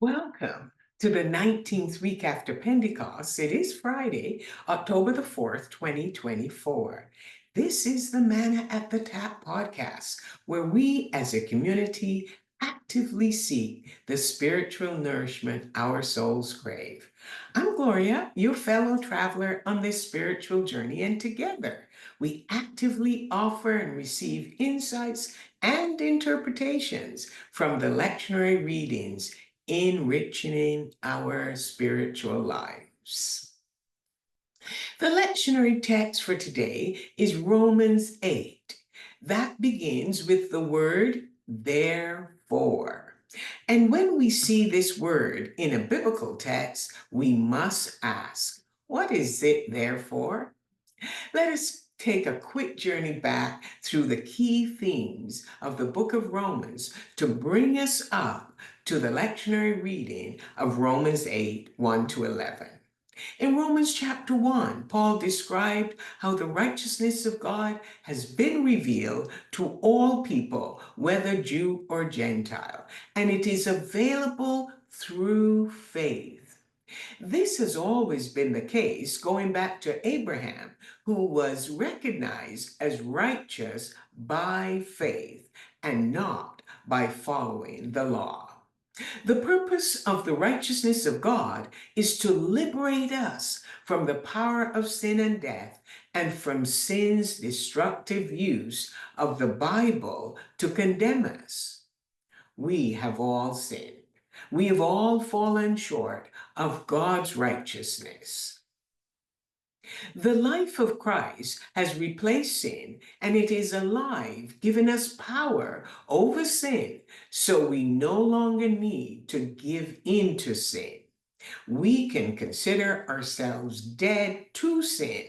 Welcome to the 19th week after Pentecost. It is Friday, October the 4th, 2024. This is the Manna at the Tap podcast, where we as a community actively seek the spiritual nourishment our souls crave. I'm Gloria, your fellow traveler on this spiritual journey, and together we actively offer and receive insights and interpretations from the lectionary readings enriching our spiritual lives. The lectionary text for today is Romans 8. That begins with the word therefore. And when we see this word in a biblical text, we must ask, what is it therefore? Let us take a quick journey back through the key themes of the book of Romans to bring us up to the lectionary reading of Romans 8, 1 to 11. In Romans chapter 1, Paul described how the righteousness of God has been revealed to all people, whether Jew or Gentile, and it is available through faith. This has always been the case, going back to Abraham, who was recognized as righteous by faith and not by following the law. The purpose of the righteousness of God is to liberate us from the power of sin and death and from sin's destructive use of the Bible to condemn us. We have all sinned. We have all fallen short of God's righteousness. The life of Christ has replaced sin, and it is alive, giving us power over sin, so we no longer need to give in to sin. We can consider ourselves dead to sin,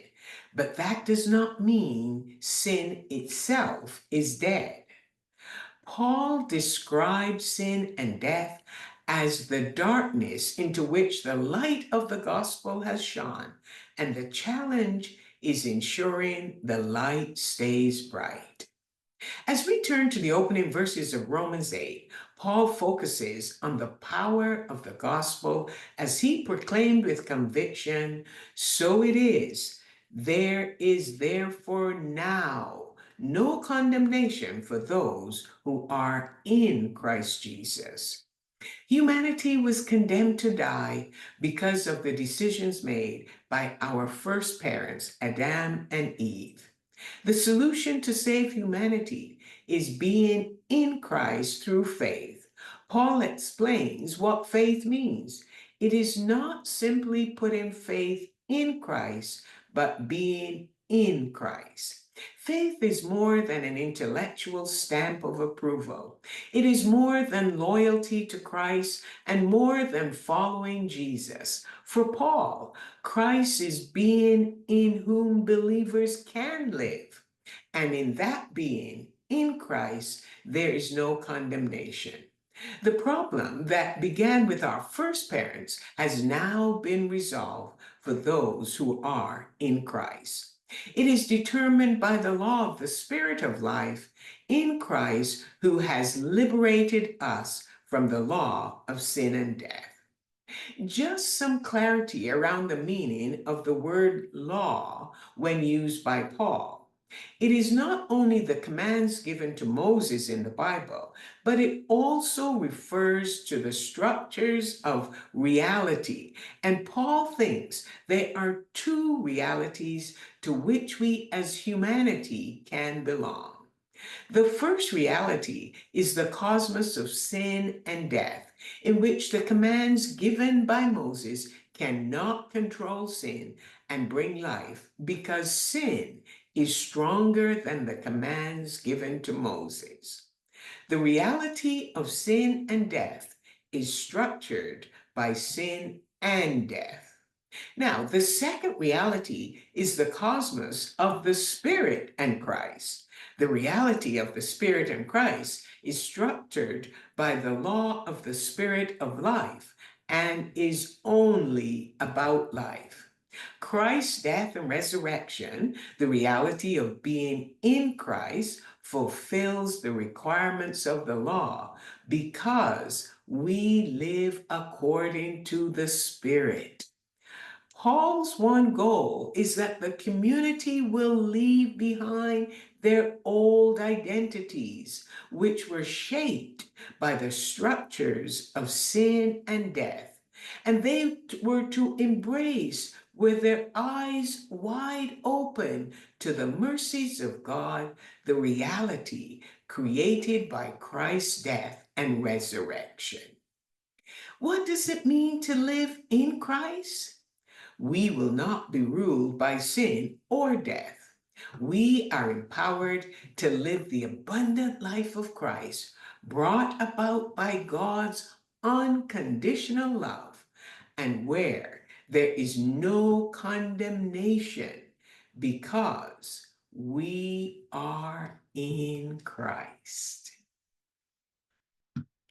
but that does not mean sin itself is dead. Paul describes sin and death as the darkness into which the light of the gospel has shone, and the challenge is ensuring the light stays bright. As we turn to the opening verses of Romans 8, Paul focuses on the power of the gospel as he proclaimed with conviction, "So it is, there is therefore now no condemnation for those who are in Christ Jesus." Humanity was condemned to die because of the decisions made by our first parents, Adam and Eve. The solution to save humanity is being in Christ through faith. Paul explains what faith means. It is not simply putting faith in Christ, but being in Christ. Faith is more than an intellectual stamp of approval. It is more than loyalty to Christ and more than following Jesus. For Paul, Christ is being in whom believers can live. And in that being, in Christ, there is no condemnation. The problem that began with our first parents has now been resolved for those who are in Christ. It is determined by the law of the Spirit of life in Christ, who has liberated us from the law of sin and death. Just some clarity around the meaning of the word law when used by Paul. It is not only the commands given to Moses in the Bible, but it also refers to the structures of reality. And Paul thinks there are two realities to which we as humanity can belong. The first reality is the cosmos of sin and death, in which the commands given by Moses cannot control sin and bring life because sin is stronger than the commands given to Moses. The reality of sin and death is structured by sin and death. Now, the second reality is the cosmos of the Spirit and Christ. The reality of the Spirit and Christ is structured by the law of the Spirit of life and is only about life. Christ's death and resurrection, the reality of being in Christ, fulfills the requirements of the law because we live according to the Spirit. Paul's one goal is that the community will leave behind their old identities, which were shaped by the structures of sin and death, and they were to embrace with their eyes wide open to the mercies of God, the reality created by Christ's death and resurrection. What does it mean to live in Christ? We will not be ruled by sin or death. We are empowered to live the abundant life of Christ, brought about by God's unconditional love, and where there is no condemnation because we are in Christ.